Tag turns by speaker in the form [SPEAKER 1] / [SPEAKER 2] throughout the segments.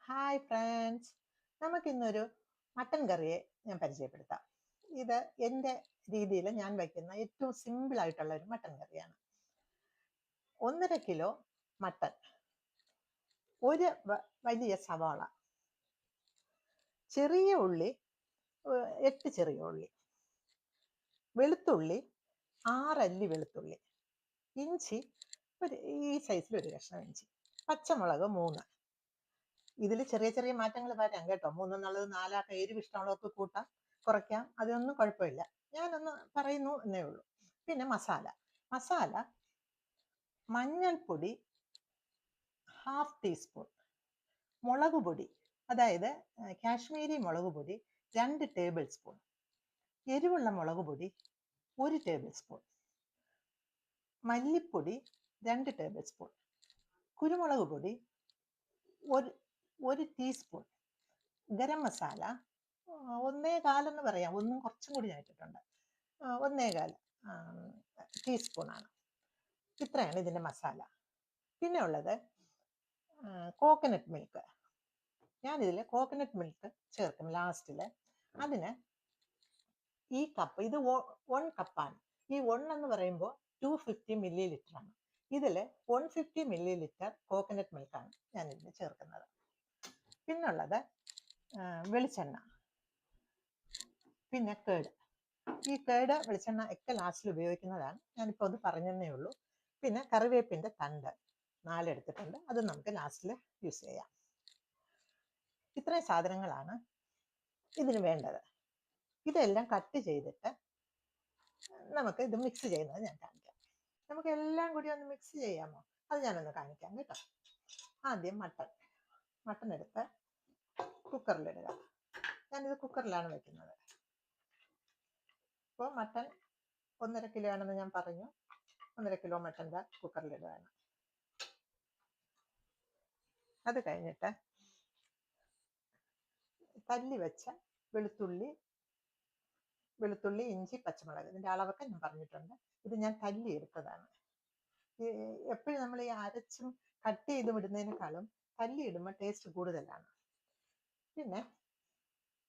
[SPEAKER 1] Hi friends, നമുക്കിന്നൊരു mutton കറിയെ ഞാൻ പരിചയപ്പെടുത്താം. ഇത് എൻ്റെ രീതിയിൽ ഞാൻ വയ്ക്കുന്ന ഏറ്റവും സിമ്പിൾ ആയിട്ടുള്ള ഒരു മട്ടൻ കറിയാണ്. 1.5 കിലോ മട്ടൻ, ഒരു വലിയ സവാള, ചെറിയ ഉള്ളി, 8 ചെറിയ ഉള്ളി, വെളുത്തുള്ളി 6 അല്ലി വെളുത്തുള്ളി, ഇഞ്ചി ഈ സൈസിൽ ഒരു കഷ്ണം ഇഞ്ചി, പച്ചമുളക് 3. ഇതിൽ ചെറിയ ചെറിയ മാറ്റങ്ങൾ വരാം കേട്ടോ. 3 എന്നുള്ളത് 4 എരിവ് ഇഷ്ടമുള്ളവർക്ക് കൂട്ടാം, കുറയ്ക്കാം, അതൊന്നും കുഴപ്പമില്ല. ഞാനൊന്ന് പറയുന്നു എന്നേ ഉള്ളൂ. പിന്നെ മസാല മഞ്ഞൾപ്പൊടി 1/2 ടീസ്പൂൺ, മുളക് പൊടി അതായത് കാശ്മീരി മുളക് പൊടി 2 ടേബിൾ സ്പൂൺ, എരിവുള്ള മുളക് പൊടി 1 ടേബിൾ സ്പൂൺ, മല്ലിപ്പൊടി 2 ടേബിൾ സ്പൂൺ, കുരുമുളക് പൊടി 1 ടീസ്പൂൺ, ഗരം മസാല 1.25 എന്ന് പറയാം, ഒന്നും കുറച്ചും കൂടി ഞാൻ ഇട്ടിട്ടുണ്ട്, 1.25 ടീസ്പൂണാണ്. ഇത്രയാണ് ഇതിൻ്റെ മസാല. പിന്നെ ഉള്ളത് കോക്കനട്ട് മിൽക്ക്. ഞാനിതിൽ കോക്കനട്ട് മിൽക്ക് ചേർക്കും ലാസ്റ്റിൽ. അതിന് ഈ കപ്പ്, ഇത് 1 കപ്പാണ്. ഈ 1 എന്ന് പറയുമ്പോൾ 250 മില്ലി ലിറ്ററാണ്. ഇതിൽ 150 മില്ലി ലിറ്റർ കോക്കനട്ട് മിൽക്കാണ് ഞാനിതിൽ ചേർക്കുന്നത്. പിന്നുള്ളത് വെളിച്ചെണ്ണ, പിന്നെ കേട്. ഈ കേട് വെളിച്ചെണ്ണ ഒക്കെ ലാസ്റ്റിൽ ഉപയോഗിക്കുന്നതാണ്, ഞാനിപ്പോൾ അത് പറഞ്ഞതേ ഉള്ളൂ. പിന്നെ കറിവേപ്പിൻ്റെ തണ്ട് 4 എടുത്തിട്ടുണ്ട്, അത് നമുക്ക് ലാസ്റ്റിൽ യൂസ് ചെയ്യാം. ഇത്രയും സാധനങ്ങളാണ് ഇതിന് വേണ്ടത്. ഇതെല്ലാം കട്ട് ചെയ്തിട്ട് നമുക്ക് ഇത് മിക്സ് ചെയ്യുന്നത് ഞാൻ കാണിക്കാം. നമുക്ക് എല്ലാം കൂടി ഒന്ന് മിക്സ് ചെയ്യാമോ? അത് ഞാനൊന്ന് കാണിക്കാം കേട്ടോ. ആദ്യം മട്ടൺ എടുത്ത് കുക്കറിലിടുക. ഞാനിത് കുക്കറിലാണ് വെക്കുന്നത്. ഇപ്പോൾ മട്ടൺ 1.5 കിലോ ആണെന്ന് ഞാൻ പറഞ്ഞു. 1.5 കിലോ മട്ടൻ കുക്കറിലിടുകയാണ്. അത് കഴിഞ്ഞിട്ട് തല്ലി വെച്ച വെളുത്തുള്ളി, ഇഞ്ചി, പച്ചമുളക്, ഇതിൻ്റെ അളവൊക്കെ ഞാൻ പറഞ്ഞിട്ടുണ്ട്. ഇത് ഞാൻ തല്ലി എടുത്തതാണ്. എപ്പോഴും നമ്മൾ ഈ അരച്ചും കട്ട് ചെയ്ത് വിടുന്നതിനേക്കാളും തല്ലി ഇടുമ്പോൾ ടേസ്റ്റ് കൂടുതലാണ്. പിന്നെ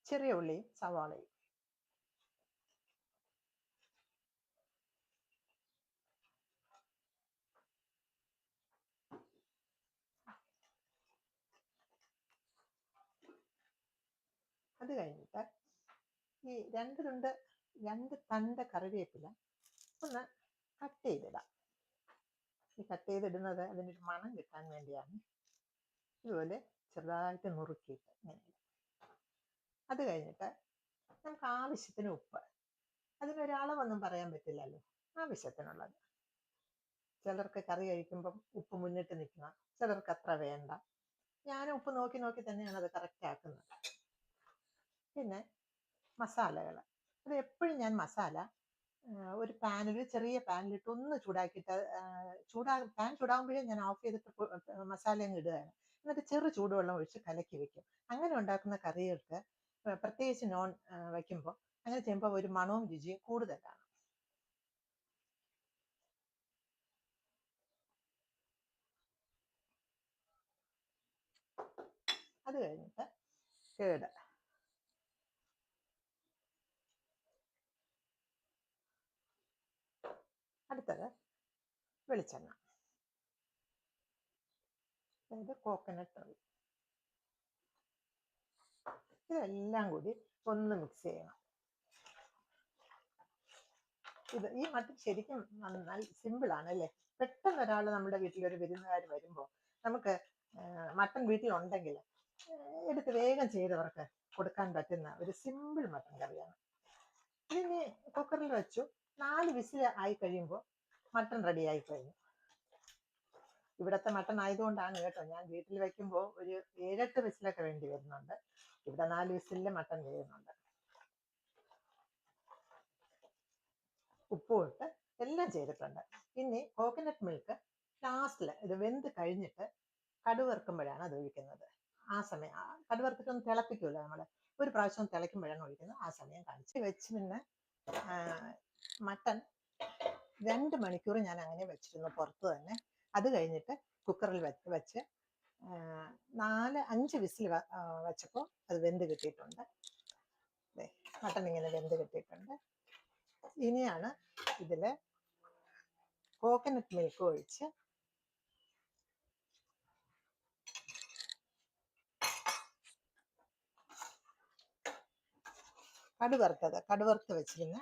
[SPEAKER 1] ചെറിയ ഉള്ളിയും സവാളയും. അത് കഴിഞ്ഞിട്ട് ഈ 2 തണ്ട് കറിവേപ്പില ഒന്ന് കട്ട് ചെയ്തിടാം. ഈ കട്ട് ചെയ്തിടുന്നത് അതിനൊരു മണം കിട്ടാൻ വേണ്ടിയാണ്. ഇതുപോലെ ചെറുതായിട്ട് നുറുക്കിയിട്ട് ഇങ്ങനെ. അത് കഴിഞ്ഞിട്ട് നമുക്ക് ആവശ്യത്തിന് ഉപ്പ്. അതിനൊരളവൊന്നും പറയാൻ പറ്റില്ലല്ലോ, ആവശ്യത്തിനുള്ളത്. ചിലർക്ക് കറി കഴിക്കുമ്പം ഉപ്പ് മുന്നിട്ട് നിൽക്കണം, ചിലർക്ക് അത്ര വേണ്ട. ഞാൻ ഉപ്പ് നോക്കി നോക്കി തന്നെയാണ് അത് കറക്റ്റ് ആക്കുന്നത്. പിന്നെ മസാലകൾ, അത് എപ്പോഴും ഞാൻ മസാല ഒരു ചെറിയ പാനിലിട്ട് ഒന്ന് ചൂടാക്കിയിട്ട്, പാൻ ചൂടാകുമ്പോഴേ ഞാൻ ഓഫ് ചെയ്തിട്ട് മസാല അങ്ങ് ഇടുകയാണ്. എന്നിട്ട് ചെറു ചൂടുവെള്ളം ഒഴിച്ച് കലക്കി വെക്കും. അങ്ങനെ ഉണ്ടാക്കുന്ന കറികൾക്ക്, പ്രത്യേകിച്ച് നോൺ വയ്ക്കുമ്പോൾ അങ്ങനെ ചെയ്യുമ്പോൾ ഒരു മണവും രുചിയും കൂടുതലാണ്. അത് കഴിഞ്ഞിട്ട് കേട്, അടുത്തത് വെളിച്ചെണ്ണ, അതായത് കോക്കനട്ട് ഓയിൽ. ഇതെല്ലാം കൂടി ഒന്ന് മിക്സ് ചെയ്യണം. ഈ മട്ടൻ ശരിക്കും നല്ല സിമ്പിളാണ് അല്ലേ? പെട്ടെന്ന് ഒരാൾ നമ്മുടെ വീട്ടിലൊരു വിരുന്നുകാർ വരുമ്പോൾ നമുക്ക് മട്ടൻ വീട്ടിലുണ്ടെങ്കിൽ എടുത്ത് വേഗം ചെയ്തവർക്ക് കൊടുക്കാൻ പറ്റുന്ന ഒരു സിമ്പിൾ മട്ടൻ കറിയാണ്. ഇതിനി കുക്കറിൽ വെച്ചു 4 വിസിൽ ആയി കഴിയുമ്പോൾ മട്ടൺ റെഡി ആയി കഴിഞ്ഞു. ഇവിടത്തെ മട്ടൺ ആയതുകൊണ്ടാണ് കേട്ടോ, ഞാൻ വീട്ടിൽ വെക്കുമ്പോൾ ഒരു 7-8 വിസിലൊക്കെ വേണ്ടി വരുന്നുണ്ട്. ഇവിടെ 4 വിസിലിൽ മട്ടൺ ചെയ്യുന്നുണ്ട്. ഉപ്പും ഇട്ട് എല്ലാം ചെയ്തിട്ടുണ്ട്. ഇനി കോക്കനട്ട് മിൽക്ക് ലാസ്റ്റിൽ ഇത് വെന്ത് കഴിഞ്ഞിട്ട് കടുവറുക്കുമ്പോഴാണ് അത് ഒഴിക്കുന്നത്. ആ സമയം കടുവറുത്തിട്ടൊന്ന് തിളപ്പിക്കുമല്ലോ നമ്മൾ, ഒരു പ്രാവശ്യം തിളയ്ക്കുമ്പോഴാണ് ഒഴിക്കുന്നത്. ആ സമയം കാണിച്ച് വെച്ച് പിന്നെ മട്ടൺ 2 മണിക്കൂർ ഞാൻ അങ്ങനെ വെച്ചിരുന്നു പുറത്ത് തന്നെ. അത് കഴിഞ്ഞിട്ട് കുക്കറിൽ വെച്ച് 4-5 വിസിൽ വെച്ചപ്പോൾ അത് വെന്ത് കിട്ടിയിട്ടുണ്ട്. മട്ടൺ ഇങ്ങനെ വെന്ത് കിട്ടിയിട്ടുണ്ട്. ഇനിയാണ് ഇതിൽ കോക്കനട്ട് മിൽക്ക് ഒഴിച്ച് കടുവറുത്ത് വെച്ചിരുന്ന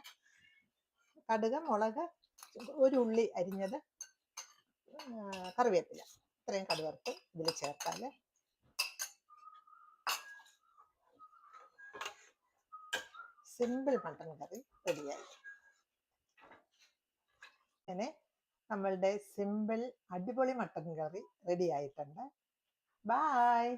[SPEAKER 1] കടുക്, മുളക്, ഒരു ഉള്ളി അരിഞ്ഞത്, കറിവേപ്പില, ഇത്രയും കടുവറുത്ത് ഇതിൽ ചേർത്താൽ സിമ്പിൾ മട്ടൺ കറി റെഡിയായി. അങ്ങനെ നമ്മളുടെ സിമ്പിൾ അടിപൊളി മട്ടൺ കറി റെഡി ആയിട്ടുണ്ട്. ബായ്.